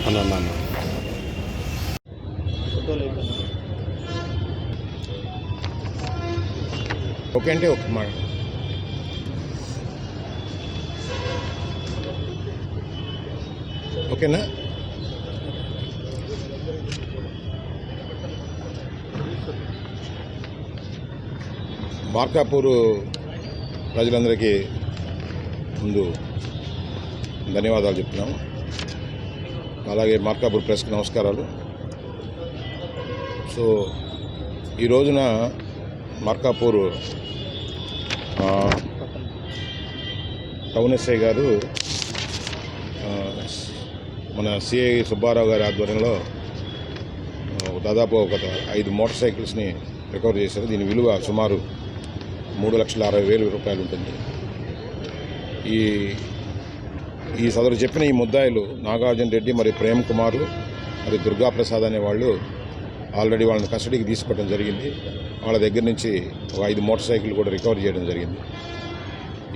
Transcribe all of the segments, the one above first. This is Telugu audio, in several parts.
అన్న ఓకే అంటే ఓకే మాట ఓకేనా. మార్కాపూర్ ప్రజలందరికీ ముందు ధన్యవాదాలు చెప్తున్నాము. అలాగే మార్కాపూర్ ప్రెస్కి నమస్కారాలు. సో ఈ రోజున మార్కాపూర్ టౌన్ ఎస్ఐ గారు మన సిఐ సుబ్బారావు గారి ఆధ్వర్యంలో దాదాపు ఒక 5 మోటార్ సైకిల్స్ని రికవర్ చేశారు. దీని విలువ సుమారు 3,60,000 రూపాయలు ఉంటుంది. ఈ సదరు చెప్పిన ఈ ముద్దాయిలు నాగార్జున రెడ్డి మరి ప్రేమ్ కుమారు మరి దుర్గాప్రసాద్ అనేవాళ్ళు ఆల్రెడీ వాళ్ళని కస్టడీకి తీసుకోవడం జరిగింది. వాళ్ళ దగ్గర నుంచి ఒక 5 మోటార్ సైకిల్ కూడా రికవర్ చేయడం జరిగింది.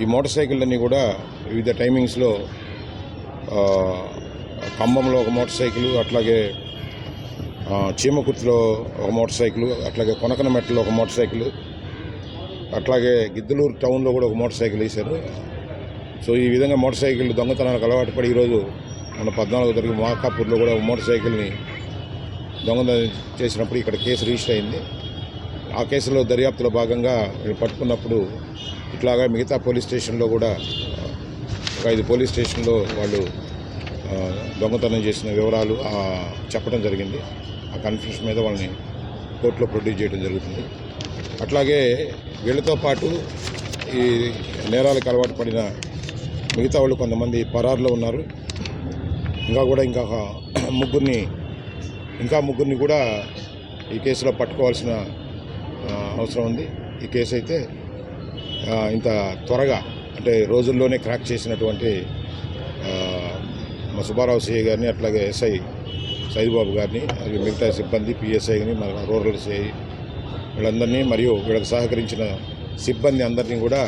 ఈ మోటార్ సైకిళ్ళన్నీ కూడా వివిధ టైమింగ్స్లో ఖమ్మంలో ఒక మోటార్ సైకిల్, అట్లాగే చీమకుర్తిలో ఒక మోటార్ సైకిల్, అట్లాగే కొనకనమెట్టలో ఒక మోటార్ సైకిల్, అట్లాగే గిద్దలూరు టౌన్లో కూడా ఒక మోటార్ సైకిల్ వేశారు. సో ఈ విధంగా మోటార్ సైకిల్ దొంగతనానికి అలవాటు పడి ఈరోజు మన 14వ తారీఖు మార్కాపూర్లో కూడా మోటార్ సైకిల్ని దొంగతనం చేసినప్పుడు ఇక్కడ కేసు రిజిస్టర్ అయింది. ఆ కేసులో దర్యాప్తులో భాగంగా పట్టుకున్నప్పుడు ఇట్లాగా మిగతా పోలీస్ స్టేషన్లో కూడా ఒక 5 పోలీస్ స్టేషన్లో వాళ్ళు దొంగతనం చేసిన వివరాలు చెప్పడం జరిగింది. ఆ కన్ఫ్యూషన్ మీద వాళ్ళని కోర్టులో ప్రొడ్యూస్ చేయడం జరుగుతుంది. అట్లాగే వీళ్ళతో పాటు ఈ నేరాలకు అలవాటు పడిన మిగతా వాళ్ళు కొంతమంది పరారులో ఉన్నారు. ఇంకా ముగ్గురిని కూడా ఈ కేసులో పట్టుకోవాల్సిన అవసరం ఉంది. ఈ కేసు అయితే ఇంత త్వరగా అంటే రోజుల్లోనే క్రాక్ చేసినటువంటి మా సుబ్బారావు సిఐ గారిని, అట్లాగే ఎస్ఐ సైదుబాబు గారిని, మిగతా సిబ్బంది పిఎస్ఐని, మన రూరల్ సిఐ వీళ్ళందరినీ మరియు వీళ్ళకి సహకరించిన సిబ్బంది అందరినీ కూడా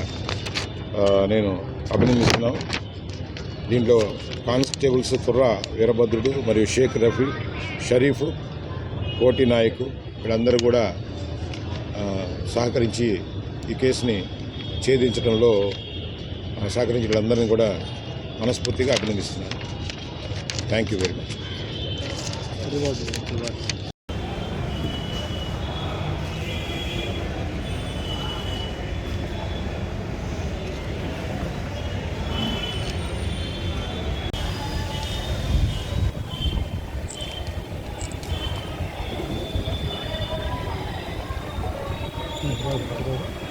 నేను అభినందిస్తున్నాను. దీంట్లో కానిస్టేబుల్స్ తుర్రా వీరభద్రుడు మరియు షేక్ రఫీ, షరీఫ్, కోటి నాయక్ వీళ్ళందరూ కూడా సహకరించి ఈ కేసుని ఛేదించడంలో సహకరించి వీళ్ళందరినీ కూడా మనస్ఫూర్తిగా అభినందిస్తున్నాను. Thank you very much. Gracias.